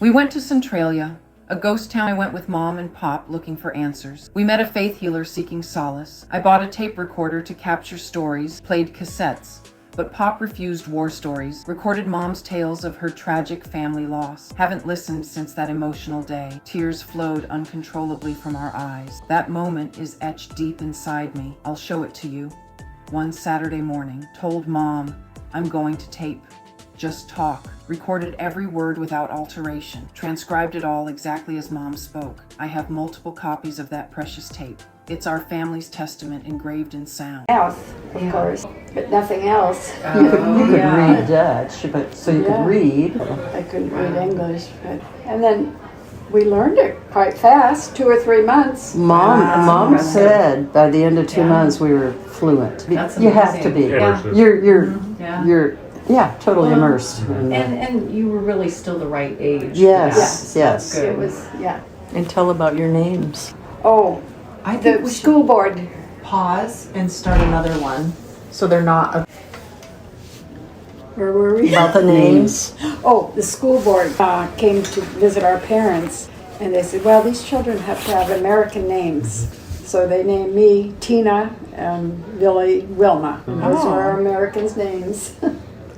We went to Centralia, a ghost town. I went with Mom and Pop looking for answers. We met a faith healer seeking solace. I bought a tape recorder to capture stories, played cassettes. But Pop refused war stories, recorded Mom's tales of her tragic family loss. Haven't listened since that emotional day. Tears flowed uncontrollably from our eyes. That moment is etched deep inside me. I'll show it to you. One Saturday morning, told Mom, I'm going to tape. Just talk. Recorded every word without alteration. Transcribed it all exactly as Mom spoke. I have multiple copies of that precious tape. It's our family's testament engraved in sound. Mouth, of course, but nothing else. You could read Dutch, but so you could read. I couldn't read English, and then we learned it quite fast, 2 or 3 months. Mom said by the end of 2 months we were fluent. That's you have to be. You're totally immersed. And you were really still the right age. Yes. It was, And tell about your names. Oh, I think the we school should board. pause and start another one, so they're not. Where were we? About the names. Oh, the school board came to visit our parents, and they said, well, these children have to have American names. So they named me Tina and Billy Wilma. And those were our Americans' names.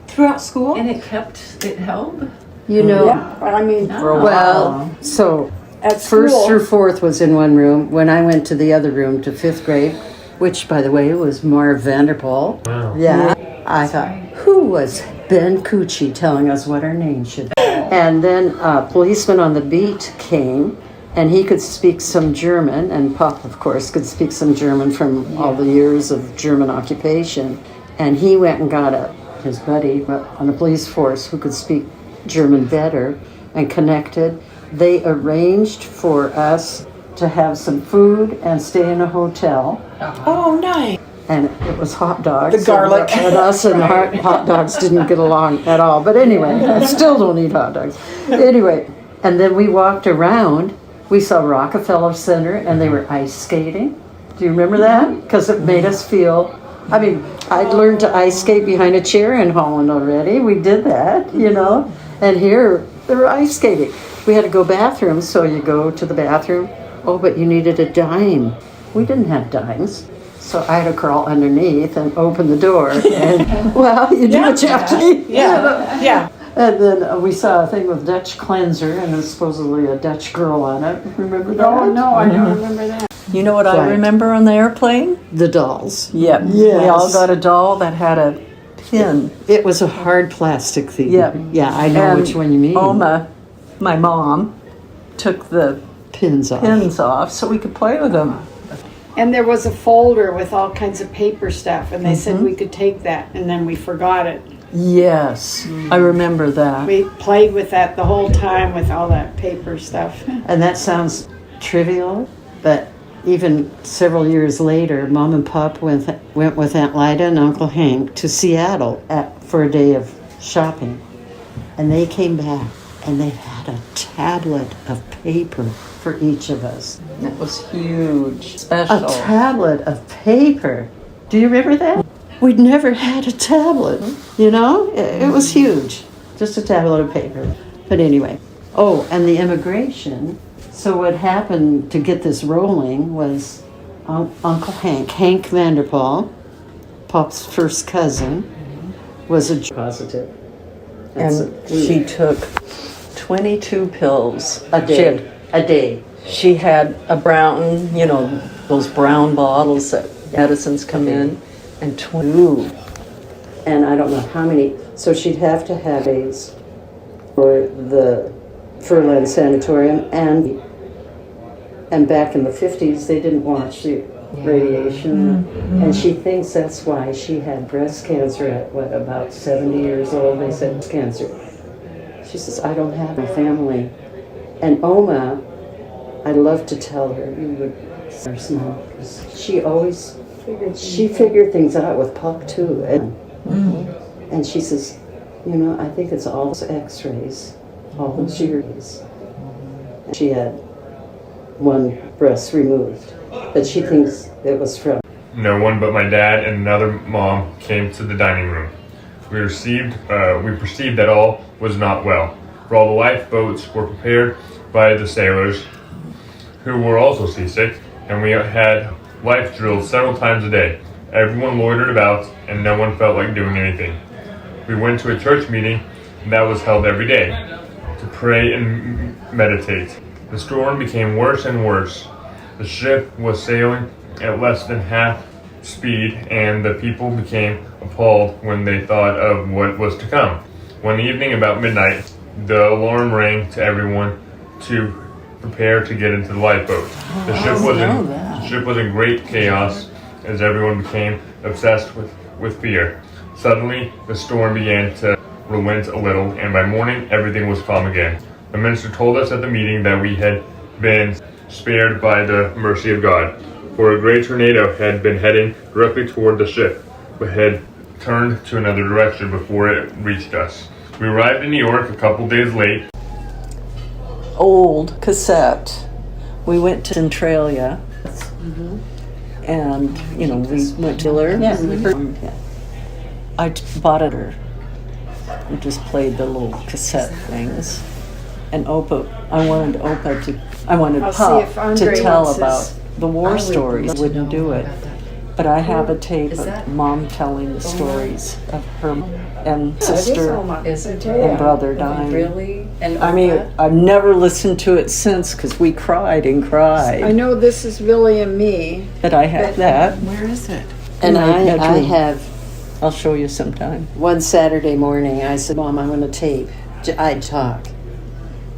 Throughout school? And it held? You know, But I mean, well, so at school, first through fourth was in one room. When I went to the other room to fifth grade, which by the way was Marv Vanderpool. Wow. Yeah, I thought, who was Ben Cucci telling us what our name should be? And then a policeman on the beat came, and he could speak some German, and Pop, of course, could speak some German from all the years of German occupation. And he went and got his buddy on the police force who could speak German better and connected. They arranged for us to have some food and stay in a hotel. Oh, nice. And it was hot dogs. The garlic. And us and hot dogs didn't get along at all. But anyway, I still don't eat hot dogs. Anyway, and then we walked around. We saw Rockefeller Center, and they were ice skating. Do you remember that? Because it made us feel... I mean, I'd learned to ice skate behind a chair in Holland already. We did that, you know. And here, they were ice skating. We had to go bathroom, so you go to the bathroom. Oh, but you needed a dime. We didn't have dimes. So I had to crawl underneath and open the door. And, well, you do what you have to do. Yeah. And then we saw a thing with Dutch cleanser, and there's supposedly a Dutch girl on it. Remember that? oh no, I don't remember that. You know what I Right. remember on the airplane? The dolls. Yep. Yes. We all got a doll that had a pin. It was a hard plastic thing. Yep. Yeah, I know And which one you mean. Oma, my mom, took the Pins off. pins off so we could play with them. And there was a folder with all kinds of paper stuff, and they said we could take that, and then we forgot it. Yes, I remember that. We played with that the whole time with all that paper stuff. And that sounds trivial, but even several years later, Mom and Pop went with Aunt Lyda and Uncle Hank to Seattle for a day of shopping. And they came back, and they had a tablet of paper for each of us. It was huge, special. A tablet of paper. Do you remember that? We'd never had a tablet, you know? It was huge. Just a tablet of paper. But anyway. Oh, and the immigration. So what happened to get this rolling was Uncle Hank Vanderpool, Pop's first cousin, was a positive. And she took 22 pills A day. She had a brown, those brown bottles that medicines come in, and 22. And I don't know how many. So she'd have to have days for the Furland Sanatorium, and back in the 50s they didn't watch the radiation, and she thinks that's why she had breast cancer at about 70 years old. They said it's cancer. She says, I don't have a family. And Oma, I love to tell her, you would smile. She always figured things out with Pop too, and she says, I think it's all those X-rays, all those years. She had one breast removed, but she thinks it was from. No one but my dad and another mom came to the dining room. We perceived that all was not well. for all the lifeboats were prepared by the sailors who were also seasick, and we had life drills several times a day. Everyone loitered about, and no one felt like doing anything. We went to a church meeting that was held every day to pray and meditate. The storm became worse and worse. The ship was sailing at less than half speed, and the people became appalled when they thought of what was to come. One evening about midnight, the alarm rang to everyone to prepare to get into the lifeboat. The ship was in great chaos as everyone became obsessed with fear. Suddenly, the storm began to relent a little, and by morning, everything was calm again. The minister told us at the meeting that we had been spared by the mercy of God, for a great tornado had been heading directly toward the ship, but had turned to another direction before it reached us. We arrived in New York a couple days late. Old cassette. We went to Centralia, and we went to her. I bought it her. We just played the little cassette things, and I wanted I'll see Pop if Andre to tell wants about his- the war stories. Wouldn't do it. But I have a tape Is of that- Mom telling the stories of her and Yeah, it is sister Oma. Is it? and brother dying. Really? And I mean, I've never listened to it since because we cried and I cried. know this is Billy and me. But I have that. Where is it? And In my I bedroom. have I'll show you sometime. one Saturday morning, I said, Mom, I'm going to tape. I'd talk.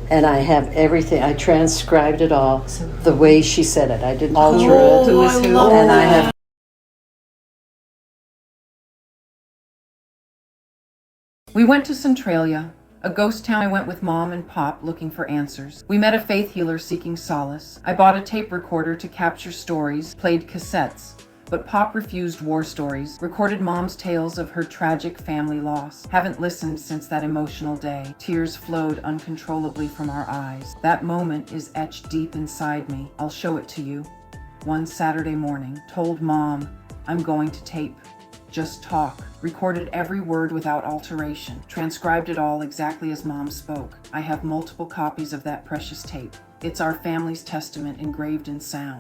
And I have everything. I transcribed it all the way she said it. I didn't alter it. Who is who? And I have We went to Centralia, a ghost town. I went with Mom and Pop looking for answers. We met a faith healer seeking solace. I bought a tape recorder to capture stories, played cassettes. But Pop refused war stories, recorded Mom's tales of her tragic family loss. Haven't listened since that emotional day. Tears flowed uncontrollably from our eyes. That moment is etched deep inside me. I'll show it to you. One Saturday morning, told Mom, I'm going to tape. Just talk. Recorded every word without alteration. Transcribed it all exactly as Mom spoke. I have multiple copies of that precious tape. It's our family's testament engraved in sound.